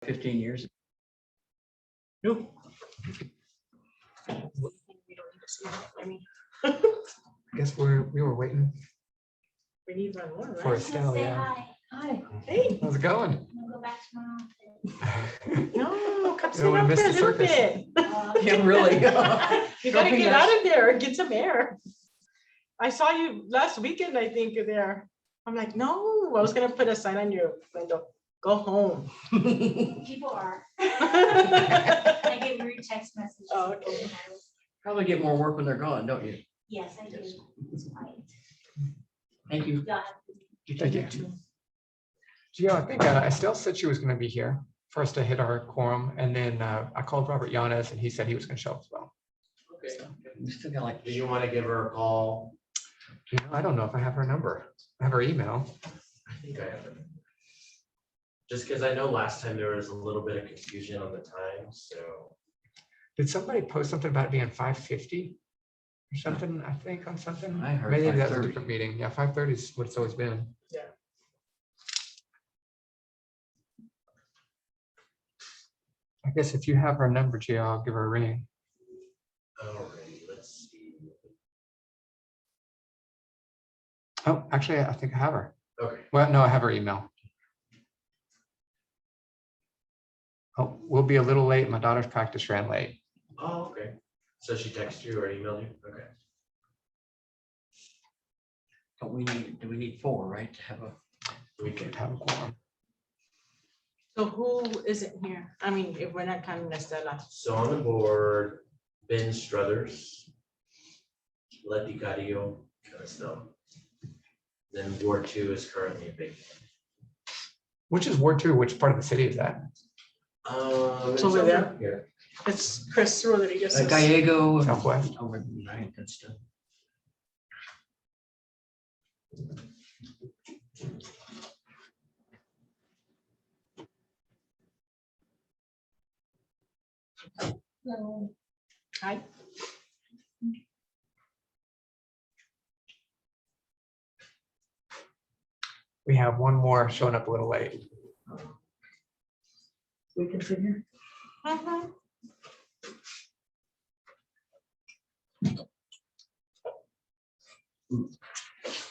15 years. No. I guess we were waiting We need one more, for right? Estelle. Say Yeah. hi. Hi. Hey, How's it going? I'm gonna go back to my office. no, come You sit don't wanna down miss for a the little circus. bit. Yeah, really. You gotta get out of there and get some air. I saw you last weekend, I think, there. I'm like, no, I was gonna put a sign on your window, go home. People are. I get weird text messages. Oh, okay. Probably get more work when they're gone, don't you? Yes, I do. Yes. It's quiet. Thank you. Yeah. Thank you. Gio, I think Estelle said she was going to be here for us to hit our quorum, and then I called Robert Yanes, and he said he was going to show up as well. Okay. We still got like, Do you want to give her a call? You know, I don't know if I have her number. I have her email. I think I have it. Just because I know last time there was a little bit of confusion on the time, so. Did somebody post something about it being 5:50 or something? I think on something. I heard Maybe that's a 5:30. different meeting. Yeah, 5:30 is what it's always been. Yeah. I guess if you have her number, Gio, I'll give her a ring. Alrighty, let's see. Oh, actually, I think I have her. Okay, Well, no, I have her email. Oh, we'll be a little late. My daughter's practice ran late. oh, okay. So she texted you or emailed you? Okay. but do we need 4, right, to have a, We We can, could have a quorum. So who isn't here? I mean, if we're not counting Estela. so on the board, Ben Struthers, Letty Carrillo, kind of stuff. Then Ward 2 is currently vacant. Which is Ward 2? Which part of the city is that? It's over there? Here. It's Chris Rodriguez. Gallego? Southwest. Over behind that stuff. Hi. We have one more showing up a little late. We can sit here. Mhm.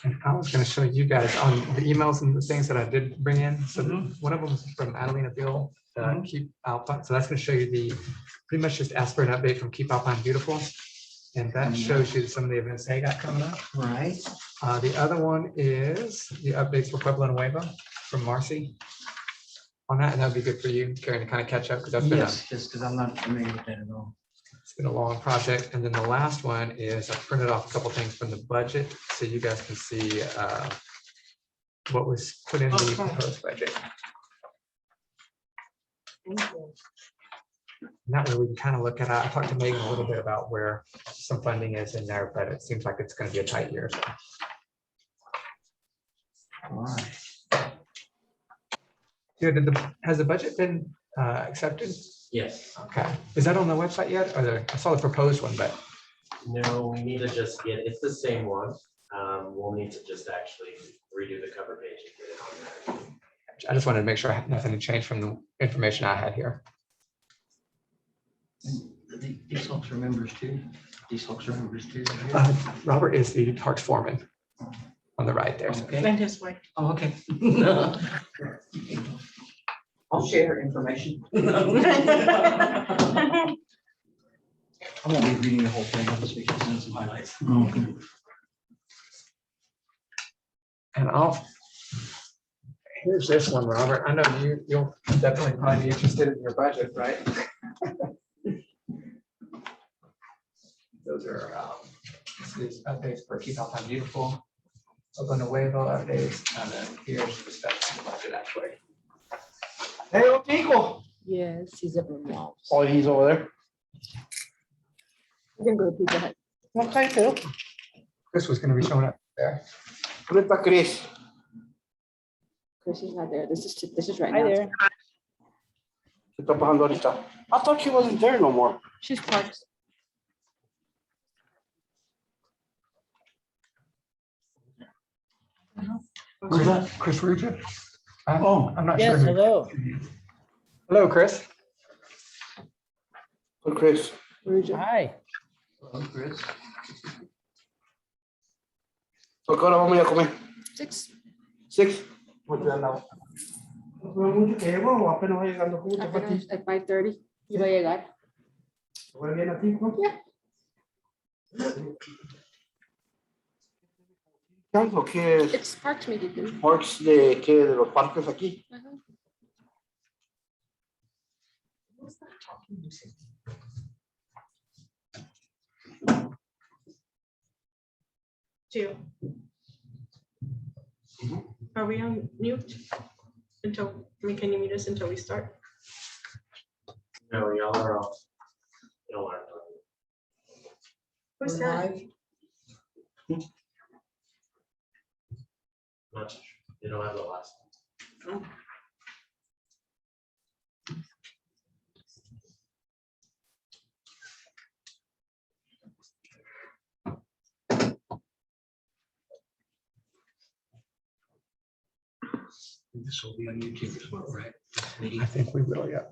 And I was going to show you guys on the emails and the things that I did bring in. So one of them is from Adelina Bill, Keep Alpine. So that's going to show you the pretty much just ask for an update from Keep Alpine Beautiful. And that shows you some of the events they got coming up. Right. The other one is the updates for Pueblo and Nuevo from Marcy on that. And that'd be good for you, Karen, to kind of catch up because that's been Yes, just because I'm not familiar with that at all. it's been a long project. And then the last one is I printed off a couple things from the budget so you guys can see what was put in the Okay. proposed budget. Thank you. And that way we can kind of look at, I talked to Megan a little bit about where some funding is in there, but it seems like it's going to be a tight year. So All right. yeah, has the budget been accepted? Yes. Okay. Is that on the website yet? Or I saw the proposed one, but No, we need to just get, it's the same one. We'll need to just actually redo the cover page and get it on there. I just wanted to make sure nothing had changed from the information I had here. These folks are members too. These folks are members too. Robert is the parks foreman on the right there. Okay. And his wife. Oh, okay. I'll share information. I won't be reading the whole thing. I'll just be sending some highlights. And here's this one, Robert. I know you'll definitely probably be interested in your budget, right? Those are these updates for Keep Alpine Beautiful. Pueblo Nuevo updates, and then here's the stuff in the budget actually. Hey, Otico. Yes, he's up in the mall. Oh, he's over there. We're gonna go to Pizza Hut. Okay, Phil. Chris was going to be showing up there. ¿Dónde está Chris? Chris is not there. This is right Hi now. there. ¿Qué está pasando ahorita? I thought she wasn't there no more. She's parked. Chris Ruger? Oh, I'm not Yes, sure. hello. Hello, Chris. Oh, Chris. Hi. Hello, Chris. ¿A qué hora vamos a ir a comer? 6. 6. Pues ya no. No mucho que llevo o apenas va llegando justo para ti. At 5:30. Iba a llegar. ¿Voy bien a ti, no? ¿O qué es? It's Parks meeting. Parks de qué? De los parques aquí. Ajá. Gio. Are we on mute? Until, can you mute us until we start? No, y'all are off. Y'all are. Who's that? Much. They don't have the last one. This will be on YouTube as well, right? I think we will, yeah.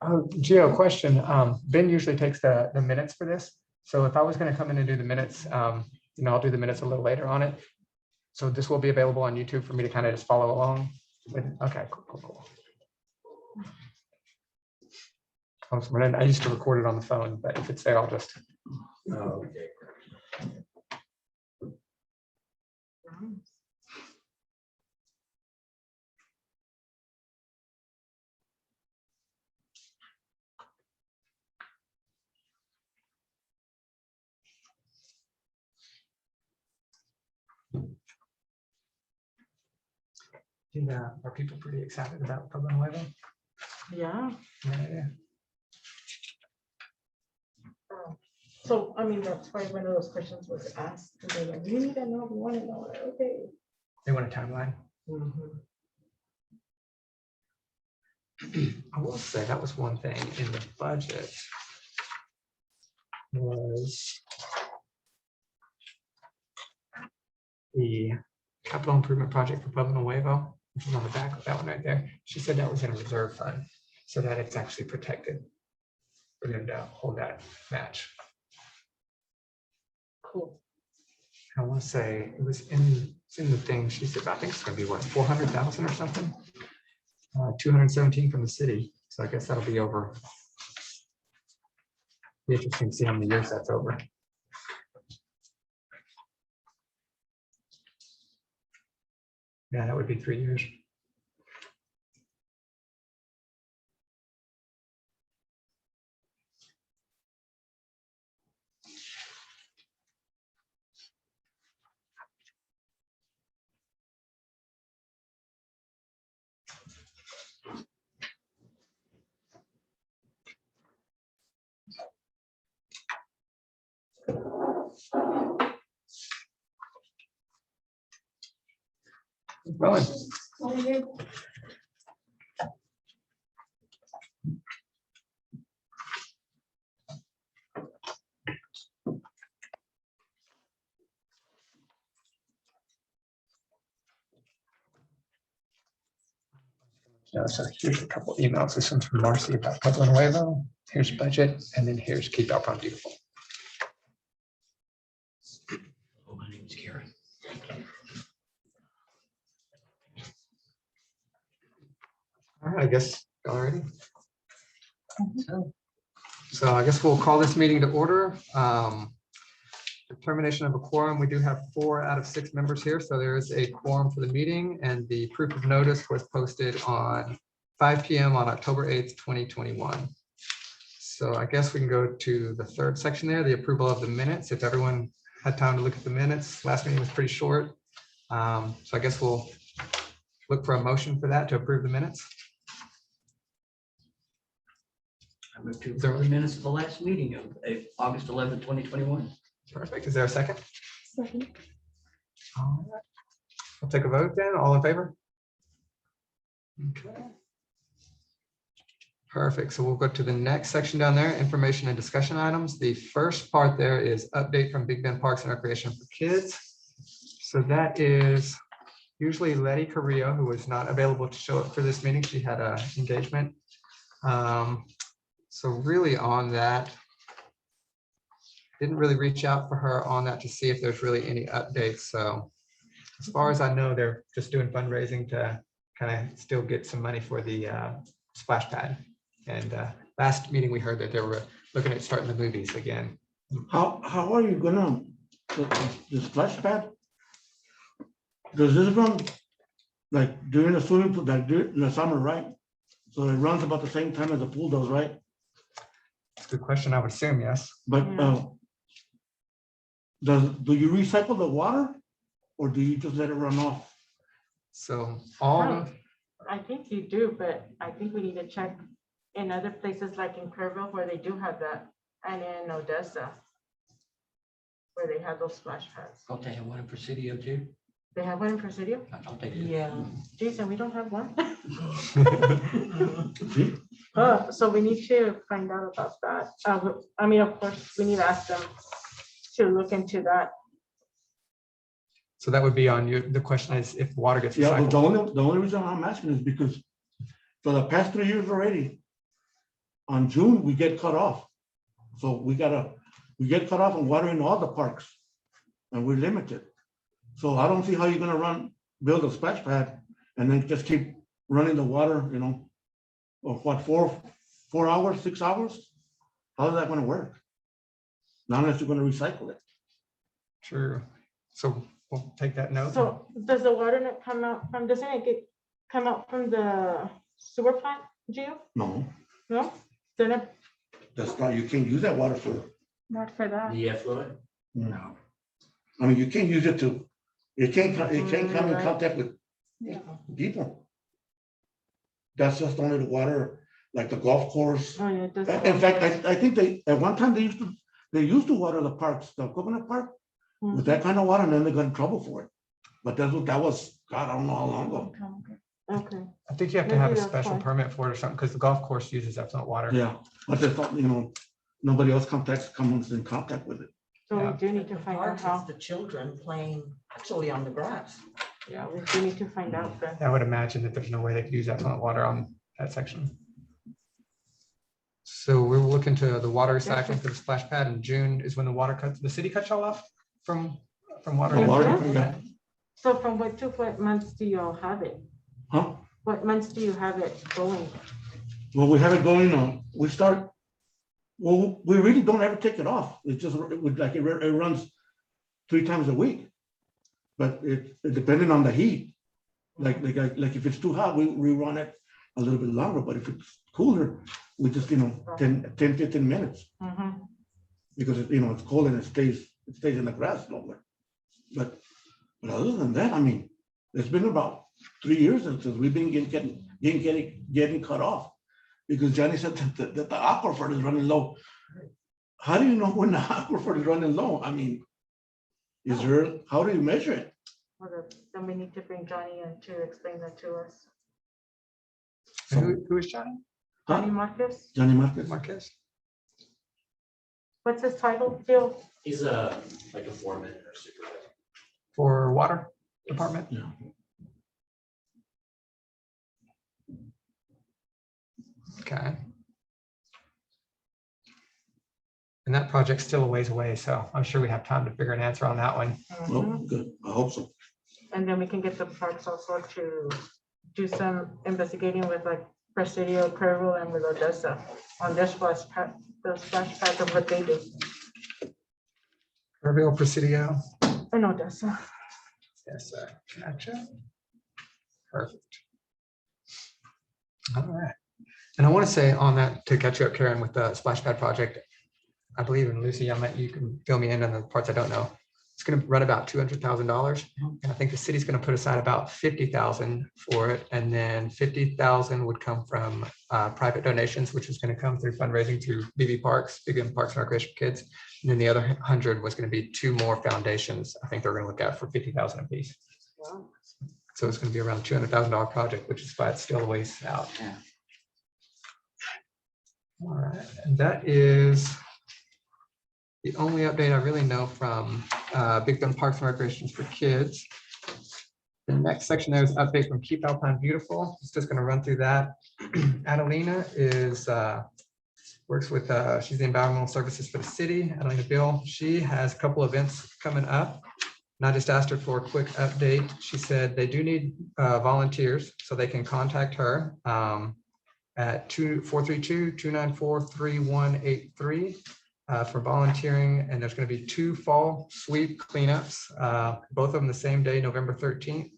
Gio, question. Ben usually takes the minutes for this. So if I was going to come in and do the minutes, I'll do the minutes a little later on it. So this will be available on YouTube for me to kind of just follow along with. Okay, cool. I used to record it on the phone, but if it's there, I'll just. Oh, okay. Are people pretty excited about Pueblo Nuevo? Yeah. Yeah. So, I mean, that's why one of those questions was asked. And they're like, we need to know, we want to know. Like, okay. They want a timeline. I will say that was one thing in the budget was the capital improvement project for Pueblo Nuevo, which is on the back of that one right there. She said that was in a reserve fund, so that it's actually protected for them to hold that match. Cool. I want to say it was in the thing. She said, I think it's going to be what, 400,000 or something. 217 from the city. So I guess that'll be over. Be interesting to see how many years that's over. Yeah, that would be 3 years. Rolling. So here's a couple emails. This one's from Marcy about Pueblo Nuevo. Here's budget, and then here's Keep Alpine Beautiful. Oh, my name is Karen. All right, I guess already. So I guess we'll call this meeting to order. Determination of a quorum. We do have 4 out of 6 members here, so there is a quorum for the meeting, and the proof of notice was posted on 5 p.m. on October 8th, 2021. So I guess we can go to the third section there, the approval of the minutes. If everyone had time to look at the minutes, last meeting was pretty short. So I guess we'll look for a motion for that to approve the minutes. I moved to 30 minutes of the last meeting of August 11th, 2021. Perfect. Is there a second? Second. All right. I'll take a vote then. All in favor? Okay. Perfect. So we'll go to the next section down there, information and discussion items. The first part there is update from Big Bend Parks and Recreation for Kids. So that is usually Letty Carrillo, who was not available to show up for this meeting. She had an engagement. So really on that, didn't really reach out for her on that to see if there's really any updates. So as far as I know, they're just doing fundraising to kind of still get some money for the splash pad. And last meeting we heard that they were looking at starting the movies again. How are you gonna, the splash pad? Does this run like during the swimming pool, like during the summer, right? So it runs about the same time as the pool does, right? It's a good question. I would assume yes. But Yeah. do you recycle the water or do you just let it run off? So all I think you do, but I think we need to check in other places like in Kerrville where they do have that, and in Odessa where they have those splash pads. Don't they have one in Presidio too? They have one in Presidio? I thought they did. Yeah. Jason, we don't have one. See? So we need to find out about that. I mean, of course, we need to ask them to look into that. So that would be on you. The question is if water gets Yeah, but recycled. the only reason I'm asking is because for the past 3 years already, on June, we get cut off. So we get cut off on watering all the parks and we're limited. So I don't see how you're gonna build a splash pad and then just keep running the water, you know, or what, 4 hours, 6 hours? How's that gonna work? Not unless you're gonna recycle it. True. So we'll take that note. So does the water not come out from, doesn't it come out from the sewer plant, Gio? No, No? Then it, that's not, you can't use that water for, not for that. The effluent, no. I mean, you can't use it to, it can't come in Right. contact with people. That's just only the water, like the golf course. Oh, yeah, it does. In fact, I think at one time they used to water the parks, the coconut park with that kind of water, and then they got in trouble for it. But that was, God, I don't know how long ago. Okay. I think you have to have a Maybe that's special fine. permit for it or something because the golf course uses effluent water. Yeah, but they thought, you know, nobody else comes in contact with it. So Yeah. we do need to find out Parks, how. it's the children playing actually on the grass. Yeah, we do need to find out then. I would imagine that there's no way they could use effluent water on that section. So we will look into the water recycling for the splash pad in June is when the city cuts y'all off from water. The water, Yeah. yeah. So from what to what months do y'all have it? Huh? What months do you have it going? Well, we have it going on, we really don't ever take it off. It's just, it runs 3 times a week. But it depending on the heat, like if it's too hot, we run it a little bit longer, but if it's cooler, we just, 10, 15 minutes. Mhm. Because it's cold and it stays in the grass longer. But other than that, I mean, it's been about 3 years since we've been getting cut off. Because Johnny said that the aquifer is running low. How do you know when the aquifer is running low? I mean, how do you measure it? Okay, then we need to bring Johnny in to explain that to us. Who is Johnny Johnny Marcus, Johnny Marquez? Marquez? what's his title, Phil? he's like a foreman or supervisor. For water department? Yeah. Okay. And that project's still a ways away, so I'm sure we have time to figure an answer on that one. Well, Mhm. good, I hope so. And then we can get the parks also to do some investigating with like Presidio, Kerrville, and with Odessa on their splash pad, the splash pads of what they do Kerrville, Presidio. in Odessa. Yes, gotcha. Perfect. All right. And I want to say on that, to catch you up, Karen, with the splash pad project, I believe, and Lucy, you can fill me in on the parts I don't know. It's going to run about $200,000. And I think the city's going to put aside about $50,000 for it. And then $50,000 would come from private donations, which is going to come through fundraising through BB Parks, Big M Parks and Recreation for Kids. And then the other 100 was going to be 2 more foundations. I think they're going to look at for $50,000 a piece. Wow. So it's going to be around $200,000 project, which is why it's still a ways out. Yeah. All right, and that is the only update I really know from Big Bend Parks and Recreations for Kids. The next section there is update from Keep Alpine Beautiful. It's just going to run through that. Adelina is works with, she's the environmental services for the city. Adelina Bill, she has a couple events coming up. And I just asked her for a quick update. She said they do need volunteers, so they can contact her at 432-294-3183 for volunteering. And there's going to be 2 fall sweep cleanups, both of them the same day, November 13th.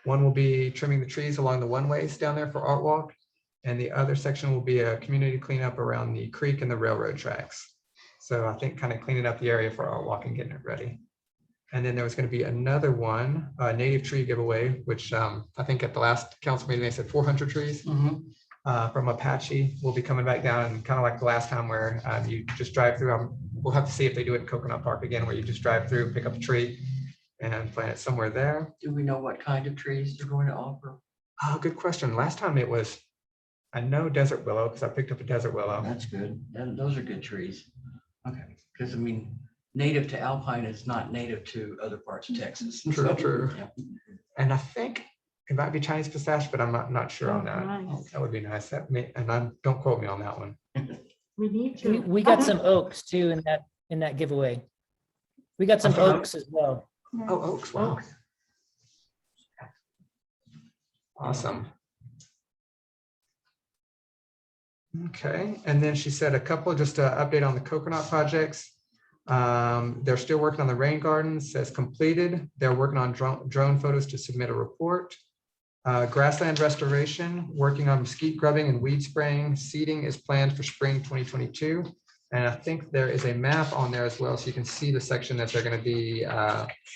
One will be trimming the trees along the one-ways down there for Art Walk. And the other section will be a community cleanup around the creek and the railroad tracks. So I think kind of cleaning up the area for Art Walk and getting it ready. And then there was going to be another one, a native tree giveaway, which I think at the last council meeting, they said 400 trees from Apache. Will be coming back down, and kind of like the last time where you just drive through. We'll have to see if they do it in Coconut Park again, where you just drive through, pick up a tree and plant it somewhere there. Do we know what kind of trees they're going to offer? Oh, good question. Last time it was, I know desert willow, because I picked up a desert willow. That's good. Those are good trees. Okay, because I mean, native to Alpine is not native to other parts of Texas. True, true. Yeah. And I think it might be Chinese pistache, but I'm not sure on that. Nice. That would be nice. Don't quote me on that one. We need to. We got some oaks too in that giveaway. We got some oaks as well. Oh, oaks, wow. Awesome. Okay, and then she said a couple, just to update on the coconut projects. They're still working on the rain garden, says completed. They're working on drone photos to submit a report. Grassland restoration, working on mesquite grubbing and weed spraying. Seeding is planned for spring 2022. And I think there is a map on there as well, so you can see the section that they're going to be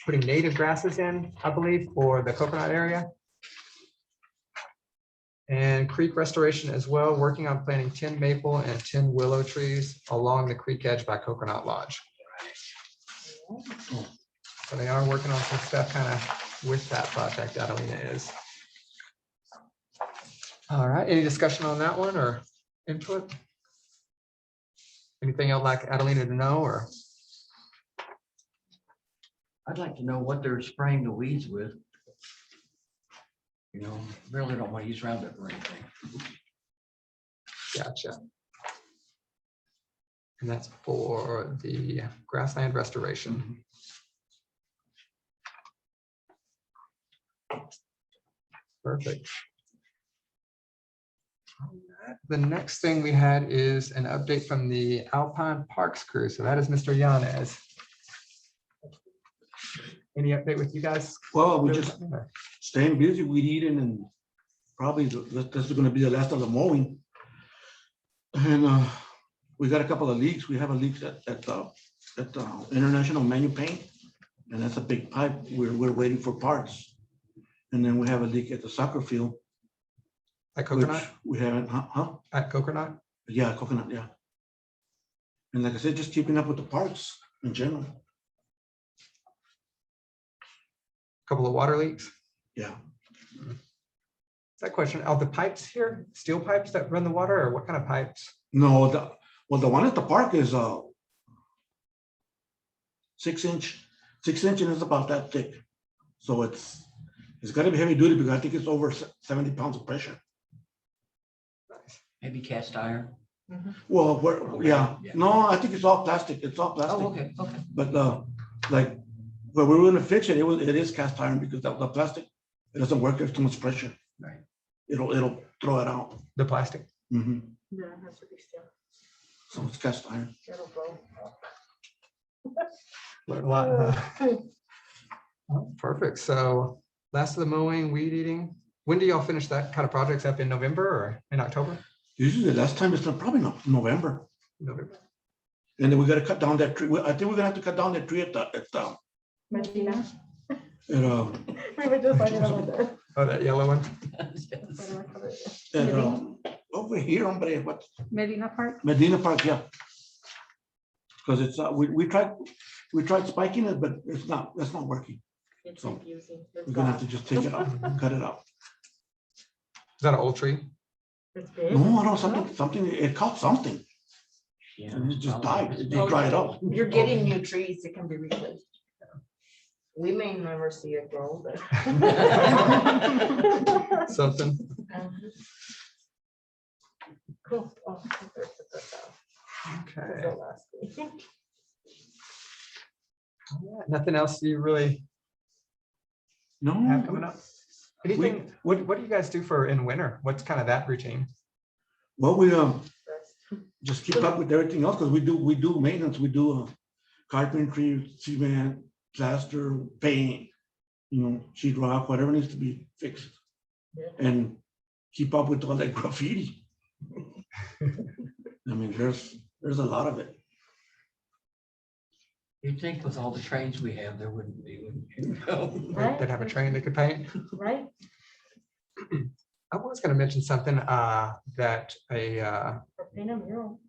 putting native grasses in, I believe, for the coconut area. And creek restoration as well, working on planting 10 maple and 10 willow trees along the creek edge by Coconut Lodge. So they are working on some stuff kind of with that project, Adelina is. All right, any discussion on that one or input? Anything else like Adelina to know, or? I'd like to know what they're spraying the weeds with. You know, really don't want to use Roundup or anything. Gotcha. And that's for the grassland restoration. Perfect. The next thing we had is an update from the Alpine Parks crew. So that is Mr. Yanez. Any update with you guys? Well, we just staying busy, weed eating, and probably this is gonna be the last of the mowing. And we got a couple of leaks. We have a leak at the International Manu Paint, and that's a big pipe. We're waiting for parts. And then we have a leak at the soccer field. At Coconut? which we haven't, huh? At Coconut? Yeah, Coconut, yeah. And like I said, just keeping up with the parts in general. Couple of water leaks? Yeah. That question, are the pipes here steel pipes that run the water, or what kind of pipes? No, the one at the park is 6 inch, 6 inch, and it's about that thick. So it's gotta be heavy duty because I think it's over 70 pounds of pressure. Maybe cast iron. Well, yeah, Yeah. no, I think it's all plastic. It's all plastic. Oh, okay, okay. But like where we were gonna fix it, it is cast iron because the plastic, it doesn't work. There's too much pressure. Right. It'll throw it out. The plastic? Mhm. Yeah, it has to be still. So it's cast iron. It'll go. Learn a lot, huh? Oh, perfect. So last of the mowing, weed eating. When do y'all finish that kind of projects up in November or in October? Usually the last time it's probably not November. November. And then we gotta cut down that tree. I think we're gonna have to cut down that tree at Medina. we were just talking about that. Oh, that yellow one? over here, hombre, what, Medina Park. Medina Park, yeah. Because it's, we tried spiking it, but that's not working. It's So, confusing. We're gonna have to just take it out, cut it out. Is that an old tree? It's big. No, something, it caught something, Yeah. and it just died, it just dried up. You're getting new trees that can be replaced. We may never see it grow, but. Something. Cool. Oh, I better put that down. Okay. The last thing. All right, nothing else you really have No, coming up? Anything, what do you guys do for in winter? What's kind of that routine? well, we just keep up with everything else, because we do maintenance, we do carpentry, cement, plaster, paint, sheet rock, whatever needs to be fixed. Yeah. And keep up with all that graffiti. I mean, there's a lot of it. You'd think with all the trains we have, there wouldn't be, wouldn't you? Right. They'd have a train they could paint. Right? I was gonna mention something, that Or paint a mural.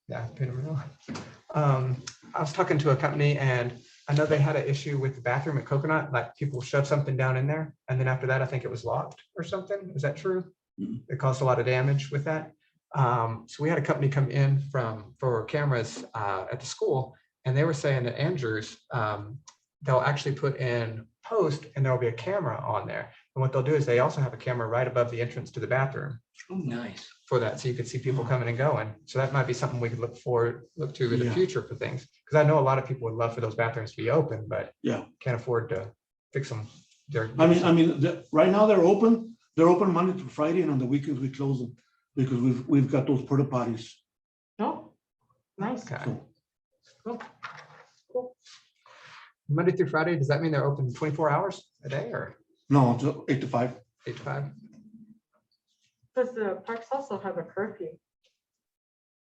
yeah, paint a mural. I was talking to a company and I know they had an issue with the bathroom at Coconut, like people shoved something down in there. And then after that, I think it was locked or something. Is that true? It caused a lot of damage with that. So we had a company come in for cameras at the school, and they were saying that Andrews, they'll actually put in post and there'll be a camera on there. And what they'll do is they also have a camera right above the entrance to the bathroom Oh, nice. for that, so you could see people coming and going. So that might be something we could look to in the Yeah. future for things. Because I know a lot of people would love for those bathrooms to be open, but Yeah. can't afford to fix them. Right now they're open. They're open Monday to Friday, and on the weekends we close them because we've got those porta potties. Oh, nice. Okay. So Monday through Friday, does that mean they're open 24 hours a day or no, just 8 to 5. 8 to 5? Because the parks also have a curfew.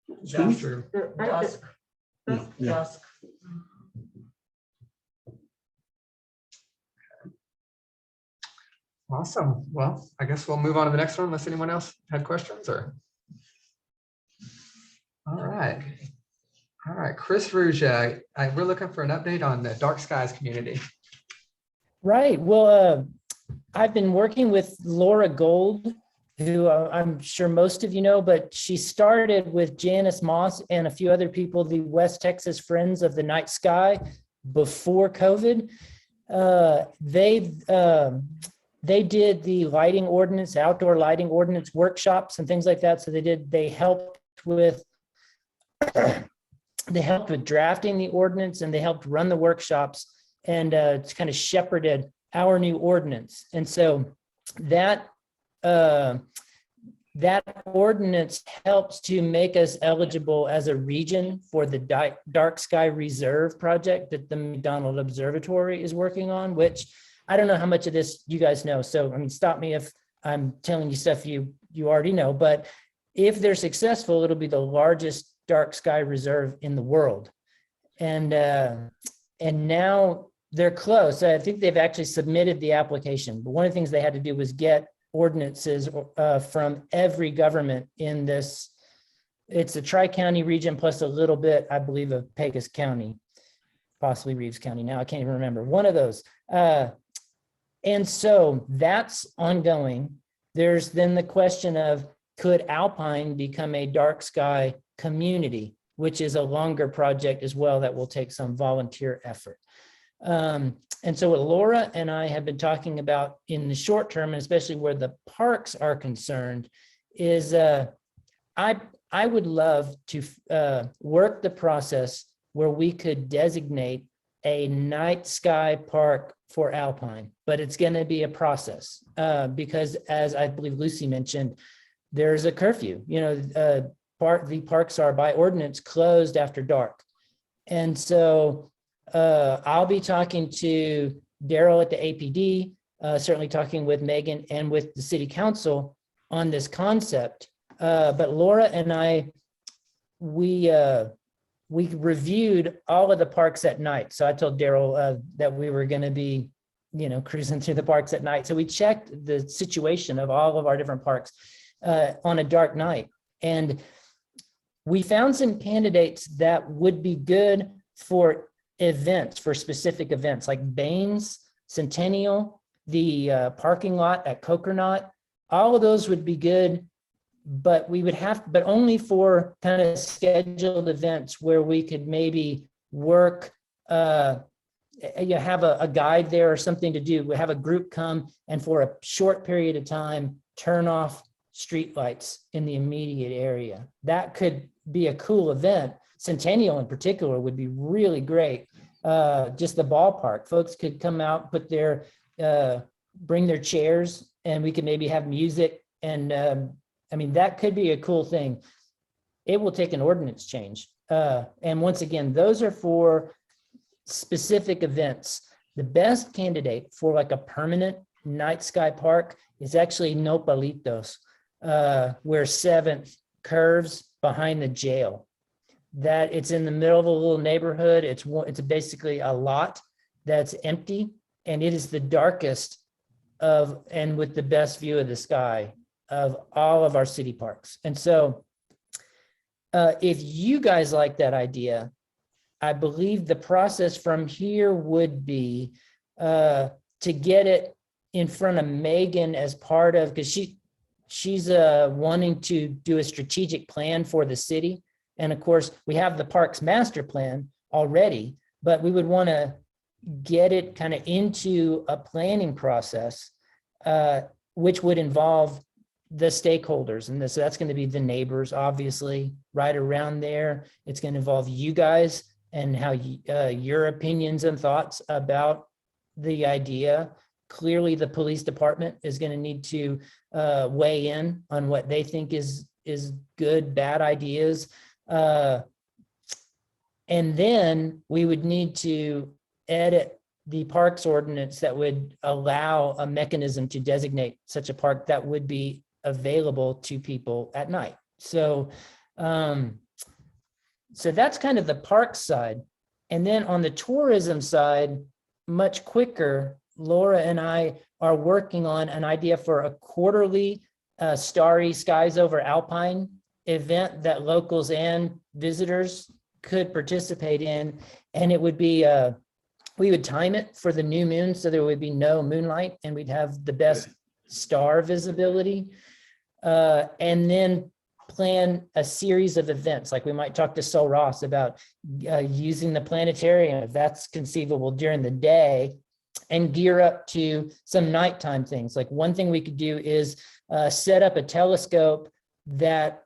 Excuse me? That's true. Right, Dusk, Yeah, yeah. dusk. Awesome. Well, I guess we'll move on to the next one unless anyone else had questions or. All right. All right, Chris Ruja, we're looking for an update on the Dark Skies community. Right. Well, I've been working with Laura Gold, who I'm sure most of you know, but she started with Janice Moss and a few other people, the West Texas Friends of the Night Sky, before COVID. They did the lighting ordinance, outdoor lighting ordinance workshops and things like that. So they helped with drafting the ordinance, and they helped run the workshops, and it's kind of shepherded our new ordinance. And so that ordinance helps to make us eligible as a region for the Dark Sky Reserve project that the McDonald Observatory is working on, which I don't know how much of this you guys know. So, I mean, stop me if I'm telling you stuff you already know, but if they're successful, it'll be the largest dark sky reserve in the world. And now they're close. I think they've actually submitted the application, but one of the things they had to do was get ordinances from every government in this. It's a tri-county region plus a little bit, I believe, of Pecos County, possibly Reeves County. Now I can't even remember, one of those. And so that's ongoing. There's then the question of, could Alpine become a dark sky community, which is a longer project as well that will take some volunteer effort. And so what Laura and I have been talking about in the short term, and especially where the parks are concerned, is I would love to work the process where we could designate a night sky park for Alpine, but it's going to be a process because, as I believe Lucy mentioned, there's a curfew. The parks are by ordinance closed after dark. And so I'll be talking to Daryl at the APD, certainly talking with Megan and with the city council on this concept. But Laura and I, we reviewed all of the parks at night. So I told Daryl that we were going to be, cruising through the parks at night. So we checked the situation of all of our different parks on a dark night. And we found some candidates that would be good for events, for specific events like Baines, Centennial, the parking lot at Coconut. All of those would be good, but but only for kind of scheduled events where we could maybe work you have a guide there or something to do. We have a group come and for a short period of time, turn off streetlights in the immediate area. That could be a cool event. Centennial in particular would be really great. Just the ballpark, folks could come out, put their, bring their chairs, and we could maybe have music. And I mean, that could be a cool thing. It will take an ordinance change. And once again, those are for specific events. The best candidate for like a permanent night sky park is actually Nopalitos, where 7th curves behind the jail. That it's in the middle of a little neighborhood. It's basically a lot that's empty, and it is the darkest of, and with the best view of the sky of all of our city parks. And so if you guys like that idea, I believe the process from here would be to get it in front of Megan as part of, because she's wanting to do a strategic plan for the city. And of course, we have the parks master plan already, but we would want to get it kind of into a planning process, which would involve the stakeholders. And so that's going to be the neighbors, obviously, right around there. It's going to involve you guys and how your opinions and thoughts about the idea. Clearly, the police department is going to need to weigh in on what they think is good, bad ideas. And then we would need to edit the parks ordinance that would allow a mechanism to designate such a park that would be available to people at night. So, so that's kind of the park side. And then on the tourism side, much quicker, Laura and I are working on an idea for a quarterly Starry Skies Over Alpine event that locals and visitors could participate in. And it would be, we would time it for the new moon so there would be no moonlight and we'd have the best star visibility. And then plan a series of events. Like we might talk to Sol Ross about using the planetarium, if that's conceivable, during the day, and gear up to some nighttime things. Like one thing we could do is set up a telescope that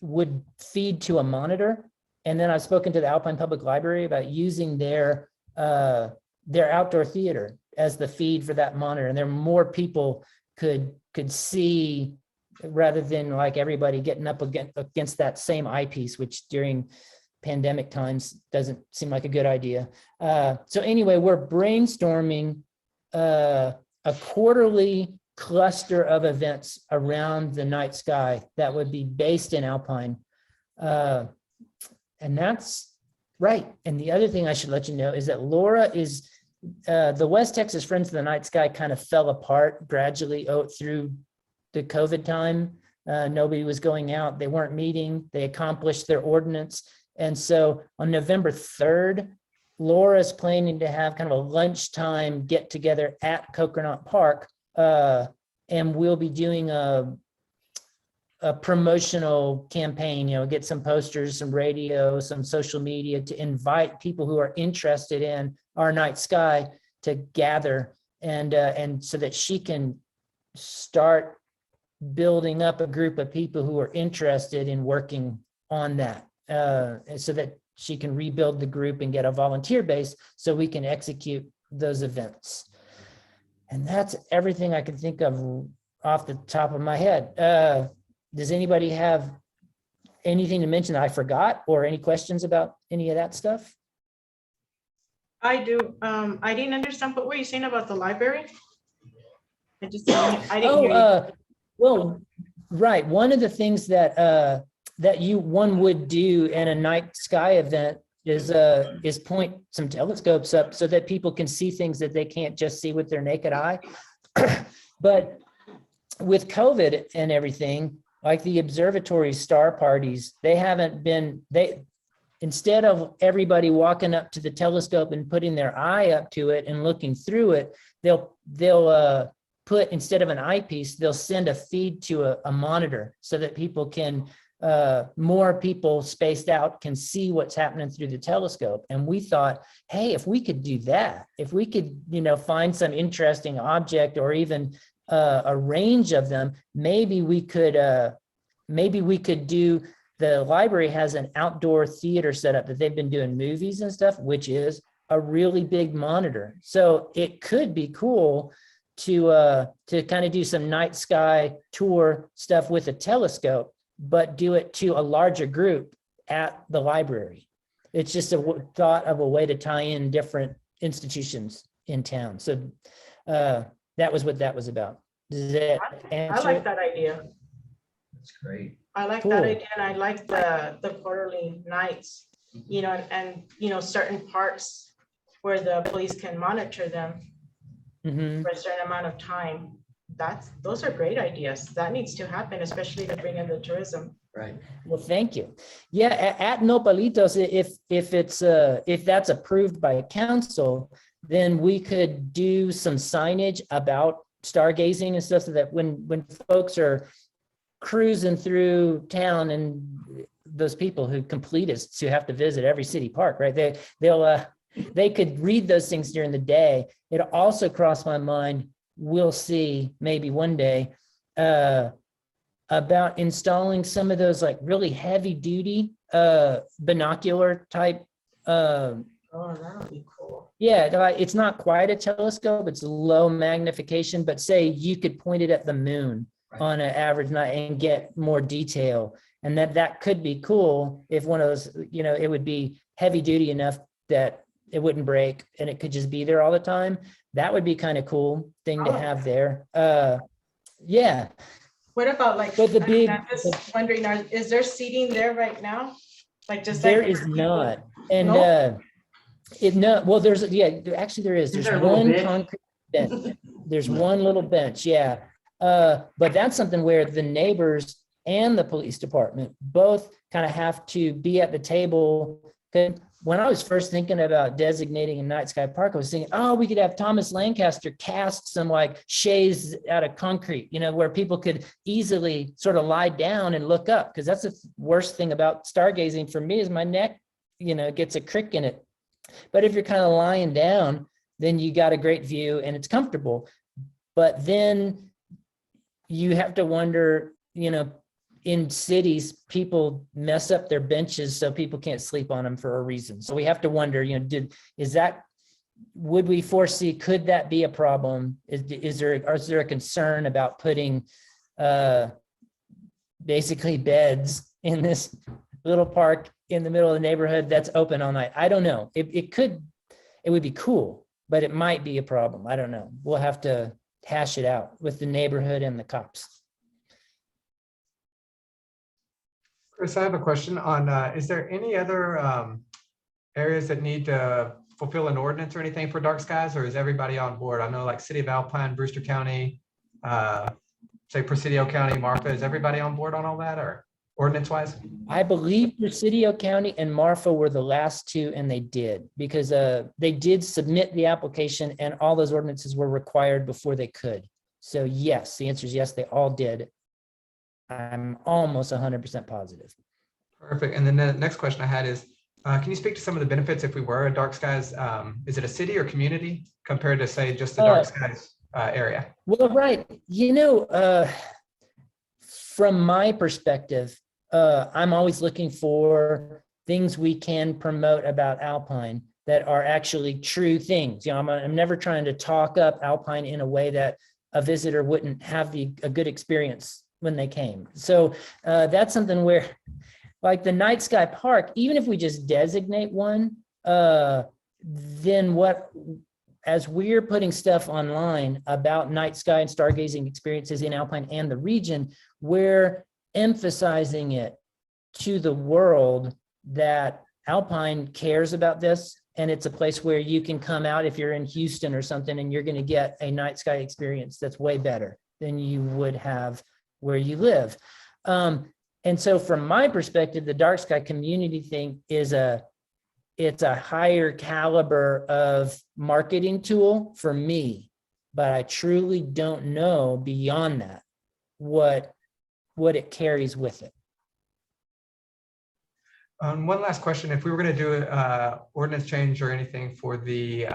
would feed to a monitor. And then I've spoken to the Alpine Public Library about using their outdoor theater as the feed for that monitor. And there more people could see, rather than like everybody getting up against that same eyepiece, which during pandemic times doesn't seem like a good idea. So anyway, we're brainstorming a quarterly cluster of events around the night sky that would be based in Alpine. And that's right. And the other thing I should let you know is that Laura is, the West Texas Friends of the Night Sky kind of fell apart gradually through the COVID time. Nobody was going out. They weren't meeting. They accomplished their ordinance. And so on November 3rd, Laura's planning to have kind of a lunchtime get together at Coconut Park. And we'll be doing a promotional campaign, get some posters, some radio, some social media to invite people who are interested in our night sky to gather and so that she can start building up a group of people who are interested in working on that, so that she can rebuild the group and get a volunteer base so we can execute those events. And that's everything I can think of off the top of my head. Does anybody have anything to mention that I forgot, or any questions about any of that stuff? I do. I didn't understand, what were you saying about the library? I didn't hear you. Well, right. One of the things that one would do in a night sky event is point some telescopes up so that people can see things that they can't just see with their naked eye. But with COVID and everything, like the observatory star parties, instead of everybody walking up to the telescope and putting their eye up to it and looking through it, they'll put, instead of an eyepiece, they'll send a feed to a monitor so that people can more people spaced out can see what's happening through the telescope. And we thought, hey, if we could do that, if we could, find some interesting object or even a range of them, maybe we could do, the library has an outdoor theater setup that they've been doing movies and stuff, which is a really big monitor. So it could be cool to kind of do some night sky tour stuff with a telescope, but do it to a larger group at the library. It's just a thought of a way to tie in different institutions in town. So that was what that was about. Does that I answer like it? that idea. That's great. I like Cool. that idea, and I like the quarterly nights, and certain parts where the police can monitor them Mhm. for a certain amount of time. Those are great ideas. That needs to happen, especially to bring in the tourism. Right. Well, thank you. Yeah, at Nopalitos, if that's approved by council, then we could do some signage about stargazing and stuff, so that when folks are cruising through town, and those people who completists who have to visit every city park, right? They could read those things during the day. It also crossed my mind, we'll see maybe one day, about installing some of those like really heavy duty binocular type. Oh, that would be cool. Yeah, it's not quite a telescope, it's low magnification, but say you could point it at the moon Right. on an average night and get more detail. And that could be cool if one of those, it would be heavy duty enough that it wouldn't break and it could just be there all the time. That would be kind of cool thing to have there. Yeah. What about like, But the big- I'm just wondering, is there seating there right now? Like just There like is for people? not. And No? well, there's, actually there is. Is There's there a little one bench? concrete bench. There's one little bench, yeah. But that's something where the neighbors and the police department both kind of have to be at the table. 'Cause when I was first thinking about designating a night sky park, I was thinking, oh, we could have Thomas Lancaster cast some like shades out of concrete, where people could easily sort of lie down and look up. Because that's the worst thing about stargazing for me is my neck, gets a crick in it. But if you're kind of lying down, then you got a great view and it's comfortable. But then you have to wonder, in cities, people mess up their benches so people can't sleep on them for a reason. So we have to wonder, would we foresee, could that be a problem? Is there a concern about putting basically beds in this little park in the middle of the neighborhood that's open all night? I don't know. It would be cool, but it might be a problem. I don't know. We'll have to hash it out with the neighborhood and the cops. Chris, I have a question on, is there any other areas that need to fulfill an ordinance or anything for dark skies, or is everybody on board? I know like City of Alpine, Brewster County, say Presidio County, Marfa, is everybody on board on all that, or ordinance wise? I believe Presidio County and Marfa were the last two, and they did, because they did submit the application and all those ordinances were required before they could. So yes, the answer is yes, they all did. I'm almost 100% positive. Perfect. And then the next question I had is, can you speak to some of the benefits if we were a dark skies? Is it a city or community compared to say just the dark skies area? Well, right. From my perspective, I'm always looking for things we can promote about Alpine that are actually true things. I'm never trying to talk up Alpine in a way that a visitor wouldn't have a good experience when they came. So that's something where, like the Night Sky Park, even if we just designate one, then as we're putting stuff online about night sky and stargazing experiences in Alpine and the region, we're emphasizing it to the world that Alpine cares about this. And it's a place where you can come out if you're in Houston or something, and you're going to get a night sky experience that's way better than you would have where you live. And so from my perspective, the dark sky community thing it's a higher caliber of marketing tool for me, but I truly don't know beyond that what it carries with it. One last question, if we were gonna do a ordinance change or anything for the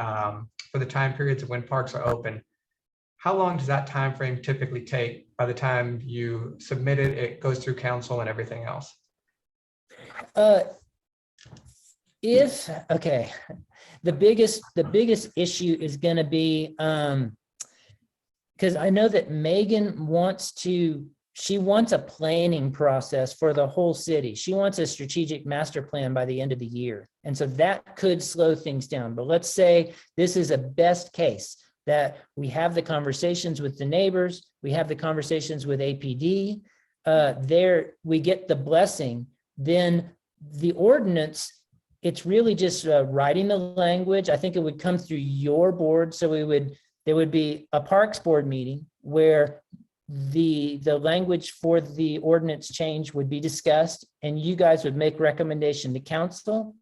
time periods of when parks are open, how long does that time frame typically take by the time you submit it, it goes through council and everything else? Okay, the biggest issue is gonna be, because I know that Megan she wants a planning process for the whole city. She wants a strategic master plan by the end of the year. And so that could slow things down. But let's say this is a best case, that we have the conversations with the neighbors, we have the conversations with APD, we get the blessing, then the ordinance, it's really just writing the language. I think it would come through your board. So there would be a Parks Board meeting where the language for the ordinance change would be discussed, and you guys would make recommendation to council.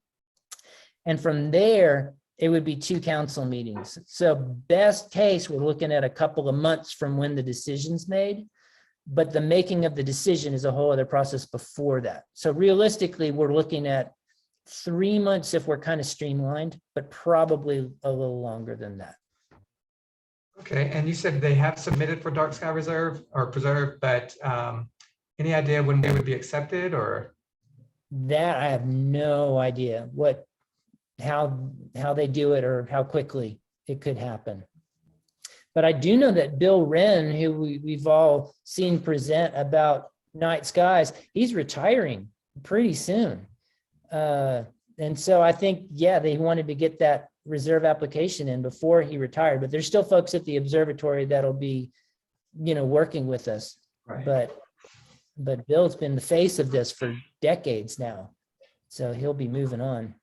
And from there, it would be 2 council meetings. So best case, we're looking at a couple of months from when the decision's made, but the making of the decision is a whole other process before that. So realistically, we're looking at 3 months if we're kind of streamlined, but probably a little longer than that. Okay, and you said they have submitted for dark sky reserve or preserve, but any idea when they would be accepted or? That I have no idea how they do it or how quickly it could happen. But I do know that Bill Wren, who we've all seen present about night skies, he's retiring pretty soon. And so I think, yeah, they wanted to get that reserve application in before he retired, but there's still folks at the observatory that'll be, working with us. Right. But Bill's been the face of this for decades now, so he'll be moving on.